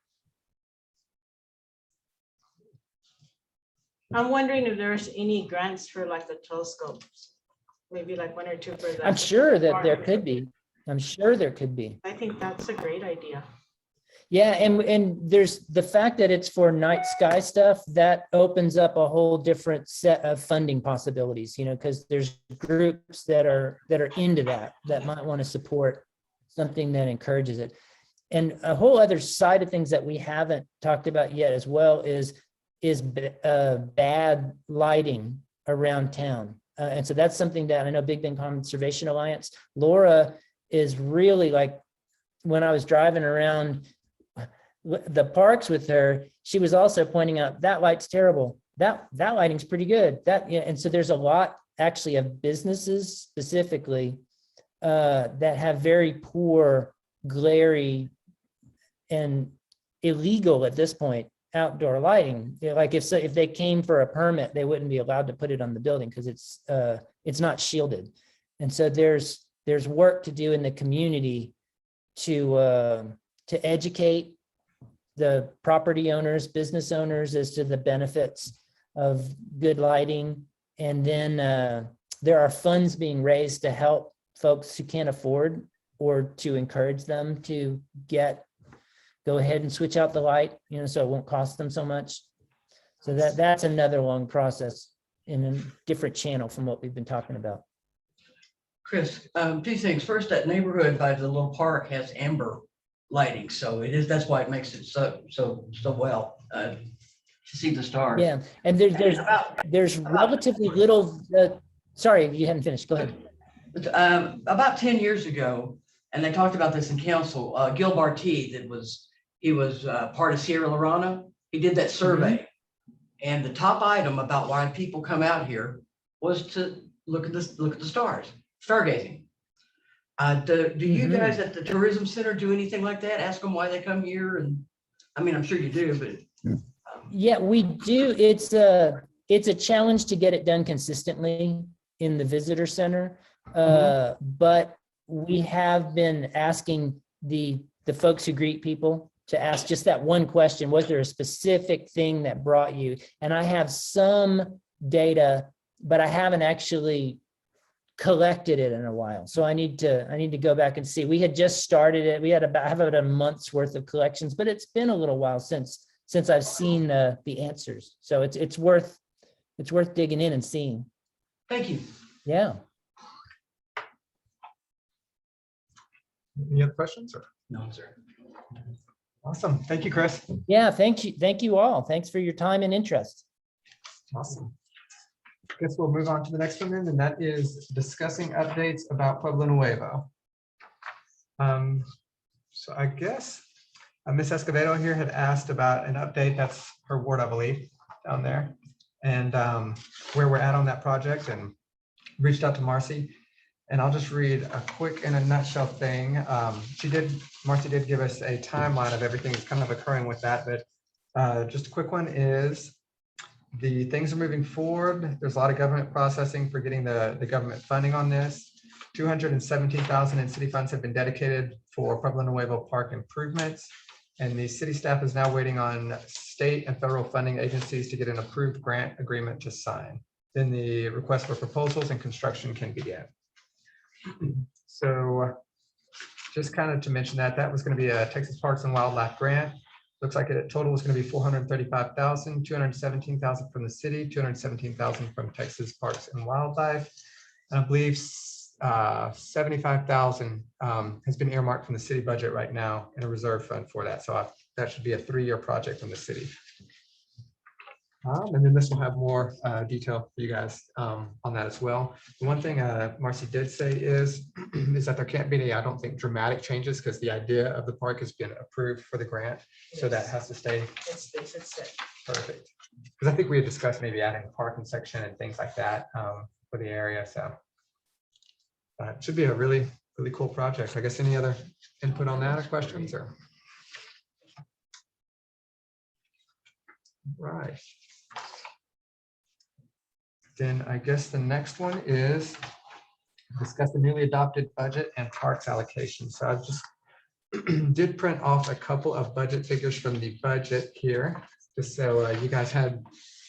I'm wondering if there's any grants for like the telescopes, maybe like 1 or 2 for that. I'm sure that there could be. I'm sure there could be. I think that's a great idea. Yeah, and there's the fact that it's for night sky stuff that opens up a whole different set of funding possibilities, because there's groups that are into that might want to support something that encourages it. And a whole other side of things that we haven't talked about yet as well is bad lighting around town. And so that's something that I know Big Bend Conservation Alliance, Laura is really like, when I was driving around the parks with her, she was also pointing out that light's terrible. That lighting's pretty good. And so there's a lot actually of businesses specifically that have very poor, glary, and illegal at this point outdoor lighting. Like if they came for a permit, they wouldn't be allowed to put it on the building because it's not shielded. And so there's work to do in the community to educate the property owners, business owners as to the benefits of good lighting. And then there are funds being raised to help folks who can't afford or to encourage them to go ahead and switch out the light, so it won't cost them so much. So that's another long process in a different channel from what we've been talking about. Chris, 2 things. First, that neighborhood by the little park has amber lighting, so that's why it makes it so well to see the stars. Yeah, and there's relatively little. Sorry, you hadn't finished. Go ahead. About 10 years ago, and they talked about this in council. Gil Barty, he was part of Sierra Lorana. He did that survey, and the top item about why people come out here was to look at the stars, stargazing. Do you guys at the tourism center do anything like that? Ask them why they come here, and I mean, I'm sure you do, but yeah, we do. It's a challenge to get it done consistently in the visitor center, but we have been asking the folks who greet people to ask just that one question: was there a specific thing that brought you? And I have some data, but I haven't actually collected it in a while. So I need to go back and see. We had just started it. We had about a month's worth of collections, but it's been a little while since I've seen the answers. So it's worth digging in and seeing. thank you. Yeah. Any other questions? Or? No, sir. Awesome. Thank you, Chris. Yeah, thank you. Thank you all. Thanks for your time and interest. Awesome. Guess we'll move on to the next one then, and that is discussing updates about Pueblo Nuevo. So I guess Miss Escobedo here had asked about an update. That's her ward, I believe, down there, and where we're at on that project, and reached out to Marcy. And I'll just read a quick, in a nutshell thing. Marcy did give us a timeline of everything that's kind of occurring with that, but just a quick one is the things are moving forward. There's a lot of government processing for getting the government funding on this. 217,000 in city funds have been dedicated for Pueblo Nuevo Park improvements. And the city staff is now waiting on state and federal funding agencies to get an approved grant agreement to sign. Then the request for proposals and construction can begin. So just kind of to mention that was going to be a Texas Parks and Wildlife grant. Looks like it total was going to be 435,000, 217,000 from the city, 217,000 from Texas Parks and Wildlife. And I believe 75,000 has been earmarked from the city budget right now in a reserve fund for that. So that should be a 3-year project from the city. And then this will have more detail for you guys on that as well. The one thing Marcy did say is that there can't be any, I don't think, dramatic changes because the idea of the park has been approved for the grant. So that has to stay perfect. Because I think we had discussed maybe adding a parking section and things like that for the area. So it should be a really, really cool project. I guess any other input on that or questions or? Right. Then I guess the next one is discuss the newly adopted budget and parks allocation. So I just did print off a couple of budget figures from the budget here, just so you guys had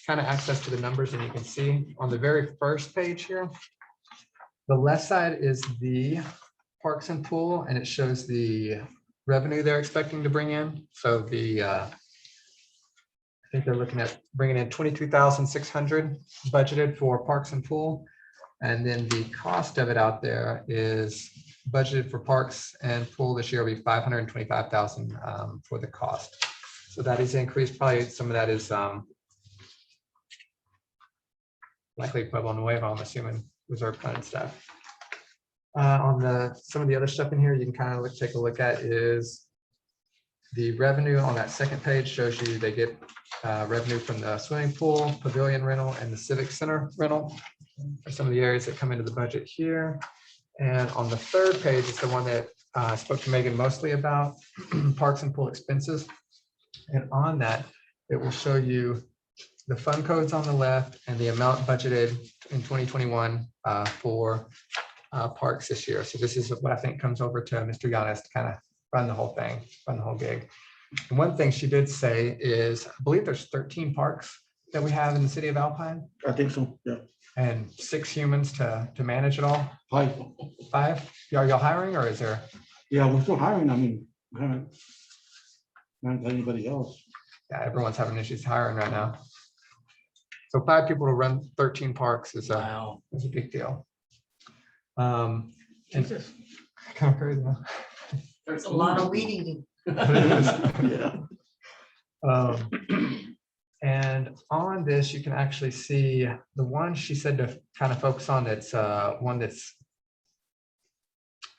kind of access to the numbers, and you can see on the very first page here, the left side is the parks and pool, and it shows the revenue they're expecting to bring in. So I think they're looking at bringing in 22,600 budgeted for parks and pool. And then the cost of it out there is budgeted for parks and pool this year will be 525,000 for the cost. So that is increased. Probably some of that is likely Pueblo Nuevo, I'm assuming, reserve fund stuff. On some of the other stuff in here, you can kind of take a look at is the revenue on that second page shows you they get revenue from the swimming pool, pavilion rental, and the civic center rental are some of the areas that come into the budget here. And on the third page is the one that I spoke to Megan mostly about, parks and pool expenses. And on that, it will show you the fund codes on the left and the amount budgeted in 2021 for parks this year. So this is what I think comes over to Mr. Yanis to kind of run the whole thing, run the whole gig. And one thing she did say is, I believe there's 13 parks that we have in the city of Alpine. I think so, yeah. And 6 humans to manage it all. 5. 5? Are y'all hiring or is there? Yeah, we're still hiring. I mean, we haven't got anybody else. Yeah, everyone's having issues hiring right now. So 5 people to run 13 parks is a big deal. Jesus. Kind of crazy. There's a lot of weed eating. Yeah. And on this, you can actually see the one she said to kind of focus on that's one that's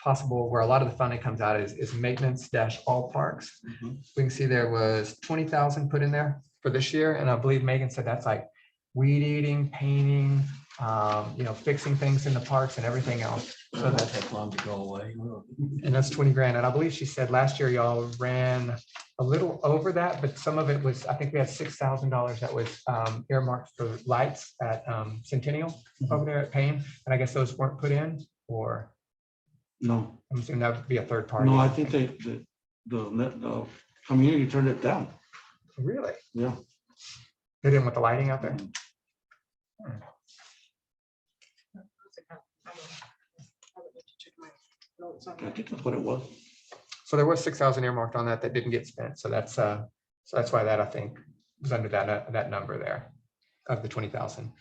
possible where a lot of the funding comes out is maintenance - all parks. We can see there was 20,000 put in there for this year. And I believe Megan said that's like weed eating, painting, fixing things in the parks and everything else. So That that's, take long to go away. and that's 20 grand. And I believe she said last year y'all ran a little over that, but some of it was, I think we had $6,000 that was earmarked for lights at Centennial over there at Payne. And I guess those weren't put in, or No, I'm assuming that would be a third party. no, I think the community turned it down. Really? Yeah. They didn't want the lighting out there? I think that's what it was. So there was 6,000 earmarked on that didn't get spent. So that's why that I think was under that number there of the 20,000.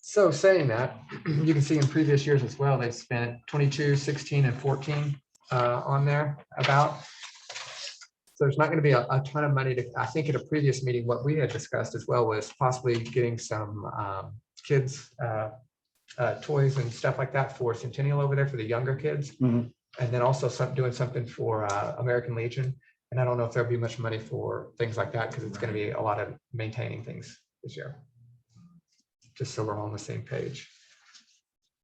So saying that, you can see in previous years as well, they've spent 22, 16, and 14 on there about. there's not going to be a ton of money to, I think at a previous meeting, what we had discussed as well was possibly getting some kids toys and stuff like that for Centennial over there for the younger kids. Mhm. And then also doing something for American Legion. And I don't know if there'll be much money for things like that because it's going to be a lot of maintaining things this year. Just so we're all on the same page.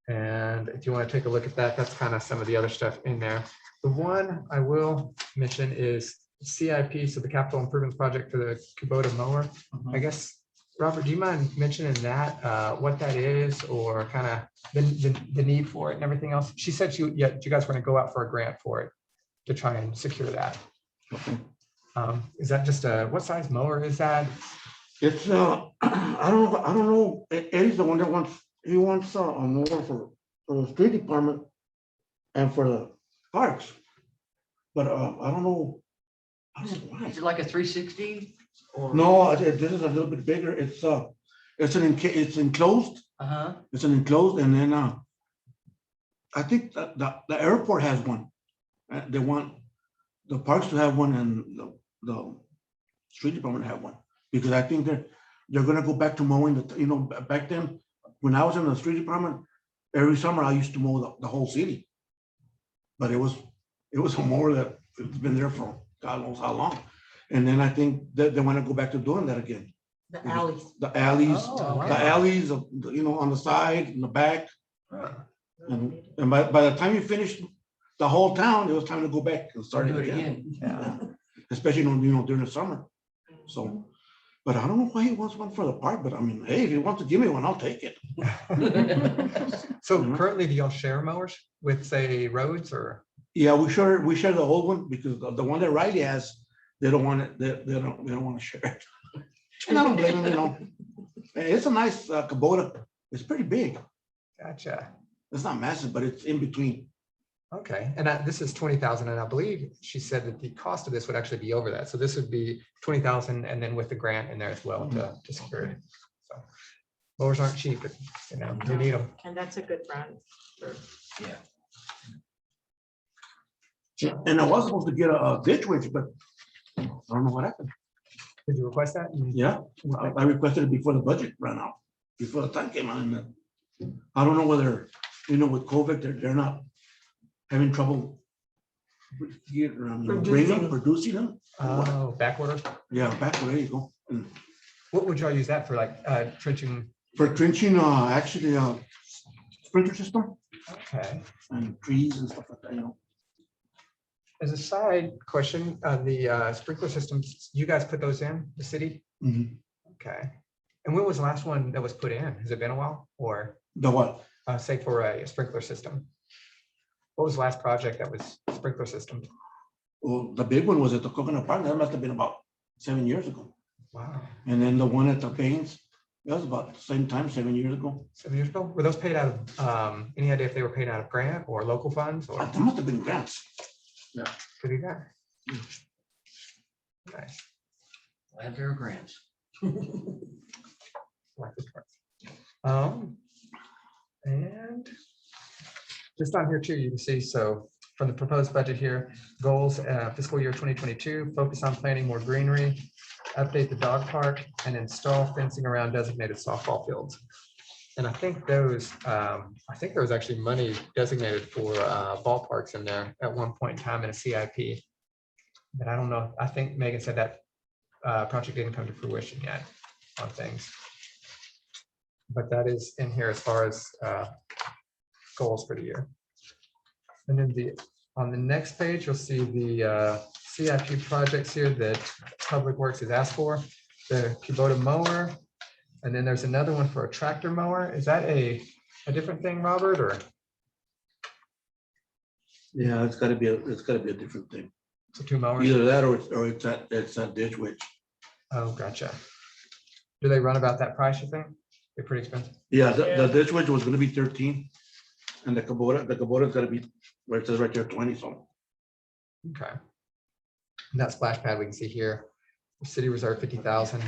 And if you want to take a look at that, that's kind of some of the other stuff in there. The one I will mention is CIP, so the Capital Improvements Project for the Kubota mower. I guess, Robert, do you mind mentioning that, what that is, or kind of the need for it and everything else? She said you guys were going to go out for a grant for it to try and secure that. Okay. Is that just what size mower is that? It's, I don't know. Eddie's the one that wants, he wants a mower for the street department and for the parks. But I don't know. I don't know why. Is it like a 360? Or? No, this is a little bit bigger. It's enclosed. Uh-huh. It's an enclosed, and then I think that the airport has one. They want the parks to have one, and the street department have one, because I think they're gonna go back to mowing. Back then when I was in the street department, every summer I used to mow the whole city. But it was a mower that it's been there for God knows how long. And then I think that they want to go back to doing that again. The alleys. The alleys, Oh, the alleys, on the side and the back. And by the time you finish the whole town, it was time to go back and start Do it it again. again. Especially during the summer. So, but I don't know why he wants one for the park, but I mean, hey, if he wants to give me one, I'll take it. So currently, do y'all share mowers with, say, roads or? Yeah, we share the old one, because the one that Riley has, they don't want it, they don't want to share it. And I don't blame them, It's a nice Kubota. It's pretty big. Gotcha. It's not massive, but it's in between. Okay, and this is 20,000, and I believe she said that the cost of this would actually be over that. So this would be 20,000, and then with the grant in there as well to secure it. So mowers aren't cheap, but you need them. And that's a good brand. And I was supposed to get a ditch witch, but I don't know what happened. Did you request that? Yeah, I requested it before the budget ran out, before the time came out. And I don't know whether, with COVID, they're not having trouble producing them. Oh, back order. Yeah, there you go. And What would y'all use that for, like trenching? for trenching, actually, sprinkler system Okay. and trees and stuff like that, As a side question, the sprinkler systems, you guys put those in the city? Mhm. Okay. And when was the last one that was put in? Has it been a while, or The what? say for a sprinkler system? What was the last project that was sprinkler system? Well, the big one was at the Coconut Park. That must have been about 7 years ago. Wow. And then the one at the Baines, that was about the same time, 7 years ago. 7 years ago? Were those paid out of, any idea if they were paid out of grant or local funds or? That must have been grants. Pretty good. Nice. Glad there are grants. Like this part. And just on here too, you can see, so from the proposed budget here, goals, fiscal year 2022, focus on planting more greenery, update the dog park, and install fencing around designated softball fields. And I think there was actually money designated for ballparks in there at one point in time in a CIP. But I don't know, I think Megan said that project didn't come to fruition yet on things. But that is in here as far as goals for the year. And then on the next page, you'll see the CIP projects here that Public Works has asked for. The Kubota mower, and then there's another one for a tractor mower. Is that a different thing, Robert, or? Yeah, it's gotta be a different thing. So 2 mowers? Either that or it's that ditch witch. Oh, gotcha. Do they run about that price, you think? They're pretty expensive. Yeah, the ditch witch was gonna be 13. And the Kubota's gotta be, where it says right there, 20, so. Okay. And that splash pad we can see here, city reserve 50,000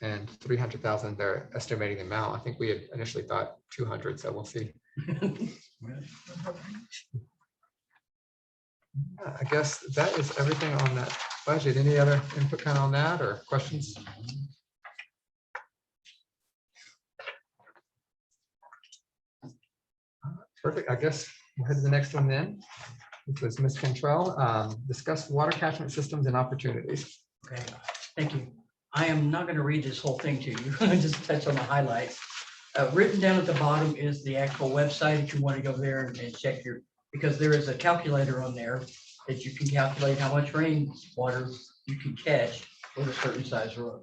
and 300,000. They're estimating the amount. I think we had initially thought 200, so we'll see. I guess that is everything on that budget. Any other input kind of on that or questions? Perfect. I guess we'll head to the next one then, which was Ms. Cantrell. Discuss water catchment systems and opportunities. Okay, thank you. I am not going to read this whole thing to you. I just touch on the highlights. Written down at the bottom is the actual website if you want to go there and check your, because there is a calculator on there that you can calculate how much rainwater you can catch with a certain size road.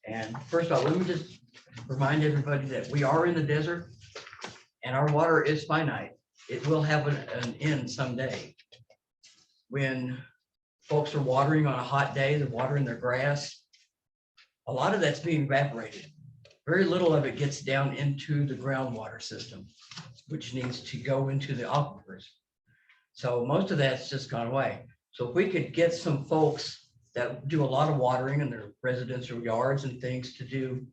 And first of all, let me just remind everybody that we are in the desert and our water is finite. It will have an end someday. When folks are watering on a hot day, they're watering their grass, a lot of that's being evaporated. Very little of it gets down into the groundwater system, which needs to go into the aquifers. So most of that's just gone away. So if we could get some folks that do a lot of watering in their residential yards and things to do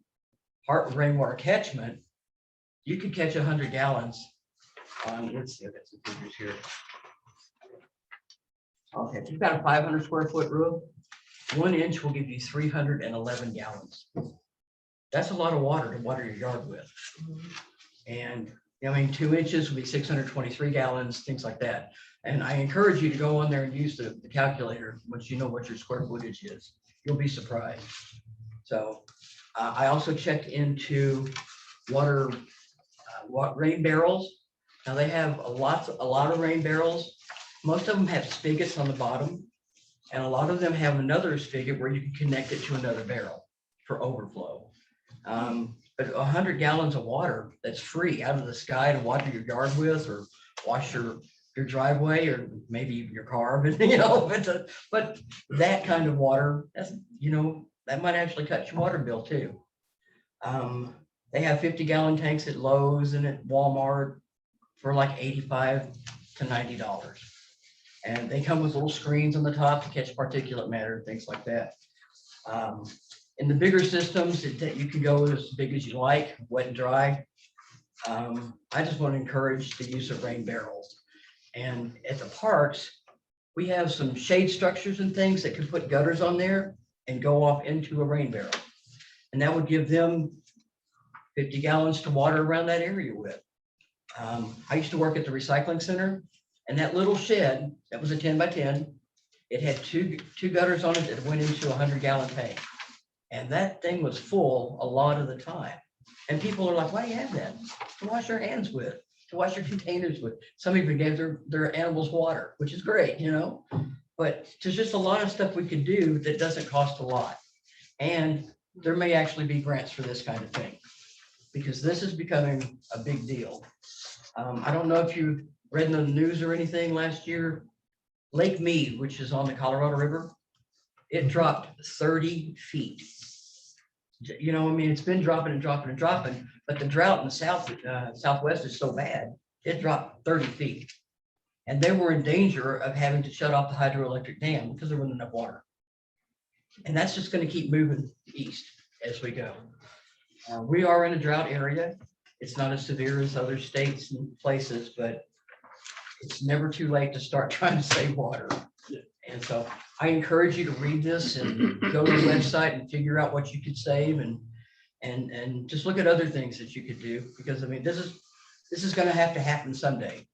rainwater catchment, you could catch 100 gallons on, let's see, I've got some figures here. Okay, if you've got a 500 square foot roof, 1 inch will give you 311 gallons. That's a lot of water to water your yard with. And I mean, 2 inches would be 623 gallons, things like that. And I encourage you to go on there and use the calculator once you know what your square footage is. You'll be surprised. So I also checked into water, rain barrels. Now they have a lot of rain barrels. Most of them have spigots on the bottom, and a lot of them have another spigot where you can connect it to another barrel for overflow. But 100 gallons of water that's free out of the sky to water your yard with, or wash your driveway, or maybe your car, but you know, but that kind of water, that's, you know, that might actually cut your water bill too. They have 50-gallon tanks at Lowe's and at Walmart for like $85 to $90. And they come with little screens on the top to catch particulate matter, things like that. In the bigger systems, that you can go as big as you like, wet and dry. I just want to encourage the use of rain barrels. And at the parks, we have some shade structures and things that can put gutters on there and go off into a rain barrel. And that would give them 50 gallons to water around that area with. I used to work at the recycling center, and that little shed, that was a 10 by 10, it had two gutters on it that went into a 100-gallon tank. And that thing was full a lot of the time. And people are like, why do you have that? To wash your hands with, to wash your containers with. Some even gave their animals water, which is great, you know? But there's just a lot of stuff we could do that doesn't cost a lot. And there may actually be grants for this kind of thing, because this is becoming a big deal. I don't know if you read in the news or anything last year, Lake Mead, which is on the Colorado River, it dropped 30 feet. You know, I mean, it's been dropping and dropping and dropping, but the drought in the southwest is so bad, it dropped 30 feet. And they were in danger of having to shut off the hydroelectric dam because there wasn't enough water. And that's just going to keep moving east as we go. We are in a drought area. It's not as severe as other states and places, but it's never too late to start trying to save water. And so I encourage you to read this and go to the website and figure out what you could save, and just look at other things that you could do, because I mean, this is going to have to happen someday.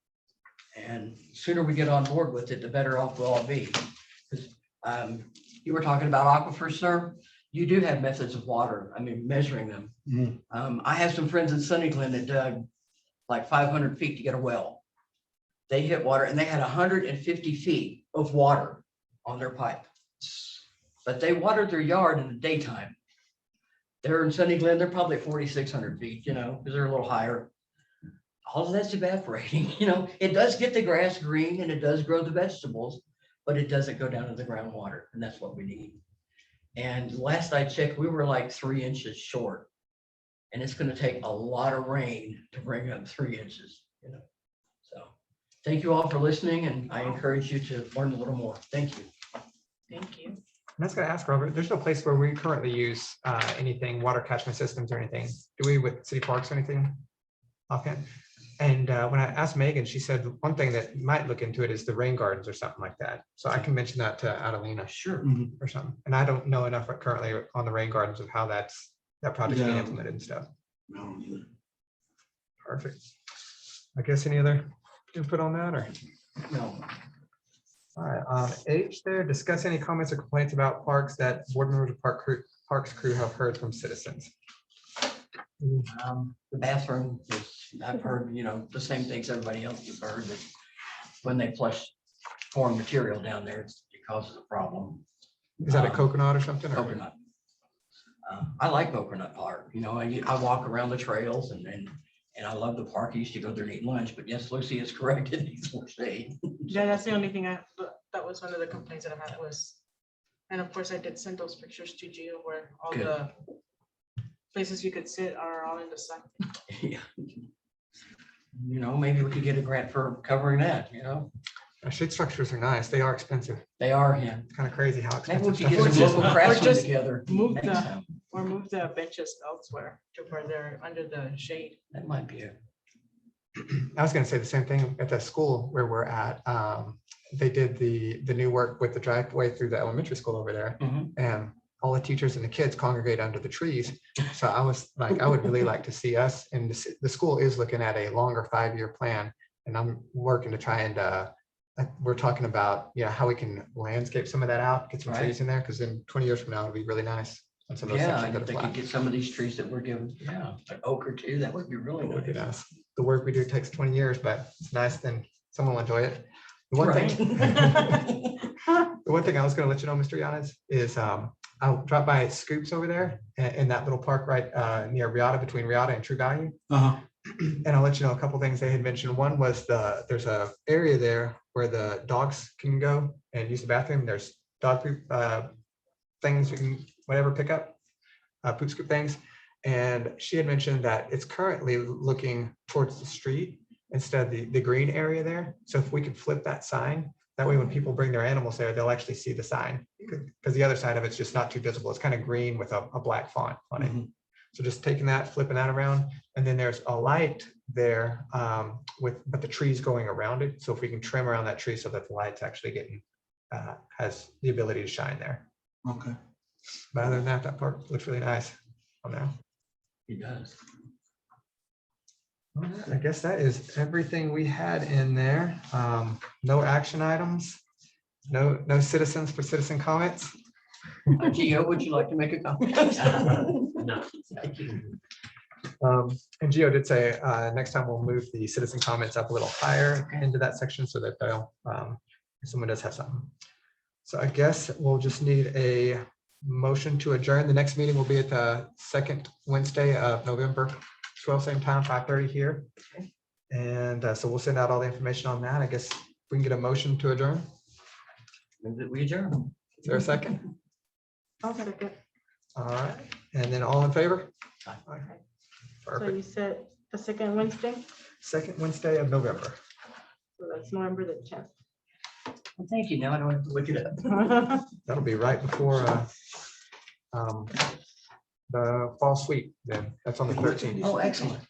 And the sooner we get on board with it, the better off we'll all be. Because you were talking about aquifers, sir. You do have methods of water, I mean, measuring them. Mhm. I have some friends in Sunny Glen that dug like 500 feet to get a well. They hit water and they had 150 feet of water on their pipe. But they watered their yard in the daytime. They're in Sunny Glen, they're probably 4,600 feet, you know, because they're a little higher. All of that's evaporating, you know. It does get the grass green and it does grow the vegetables, but it doesn't go down to the groundwater, and that's what we need. And last I checked, we were like 3 inches short. And it's going to take a lot of rain to bring up 3 inches, you know. So thank you all for listening, and I encourage you to learn a little more. Thank you. Thank you. I was going to ask Robert, there's no place where we currently use anything, water catchment systems or anything. Do we with city parks or anything? Offhand? And when I asked Megan, she said one thing that you might look into it is the rain gardens or something like that. So I can mention that to Adelina Sure. or something. And I don't know enough currently on the rain gardens of how that project's being Yeah. implemented and stuff. No, neither. Perfect. I guess any other input on that or? No. All right, H there, discuss any comments or complaints about parks that board members of parks crew have heard from citizens. The bathroom is, I've heard, the same things everybody else has heard, that when they flush foreign material down there, it causes a problem. Is that a coconut or something? or- Coconut. I like Coconut Park, I walk around the trails and I love the park. I used to go there and eat lunch, but yes, Lucy is correct. It needs more shade. Yeah, that's the only thing that was one of the complaints that I had was, and of course I did send those pictures to Gio where all Good. the places you could sit are all in the sun. Yeah. Maybe we could get a grant for covering that, Shade structures are nice. They are expensive. They are, yeah. It's kind of crazy how Maybe we expensive. could get stuff some is. local craftsmen just together. move Make the- some. Or move the benches elsewhere to where they're under the shade. That might be it. I was going to say the same thing at the school where we're at. They did the new work with the driveway through the elementary school over there, and all the teachers and the kids congregate under the trees. So I was like, I would really like to see us, and the school is looking at a longer 5-year plan, and I'm working to try and we're talking about how we can landscape some of that out, get some Right. trees in there, because in 20 years from now it'll be really nice. On some of those Yeah, sections and that if are they flat. could get some of these trees that we're given, an oak or two, that would be really It would be nice. nice. The work we do takes 20 years, but it's nice, then someone will enjoy it. The one Right. thing, the one thing I was going to let you know, Mr. Yanes, is I'll drop by Scoops over there in that little park right near Riata, between Riata and True Value. Uh-huh. And I'll let you know a couple things they had mentioned. One was there's a area there where the dogs can go and use the bathroom. There's dog poop things you can whatever pick up, poop scoop things. And she had mentioned that it's currently looking towards the street instead of the green area there. So if we could flip that sign, that way when people bring their animals there, they'll actually see the sign, because the other side of it's just not too visible. It's kind of green with a black font on it. So just taking that, flipping that around, and then there's a light there but the trees going around it. So if we can trim around that tree so that the light's actually getting has the ability to shine there. Okay. But other than that, that part looks really nice on there. It does. All right, I guess that is everything we had in there. No action items, no citizens for citizen comments. Gio, would you like to make a comment? No. Thank you. And Gio did say next time we'll move the citizen comments up a little higher into that section so that they'll, if someone does have something. So I guess we'll just need a motion to adjourn. The next meeting will be at the second Wednesday of November, 12, same time, 5:30 here. And so we'll send out all the information on that. I guess we can get a motion to adjourn. Move that we adjourn. Is there a second? Oh, very good. All right, and then all in favor? Aye. So Perfect. you said the second Wednesday, Second Wednesday of November. so that's November the 10th. Well, thank you. Now I don't have to look it up. That'll be right before the fall sweep then. That's on the 13th. Oh, excellent.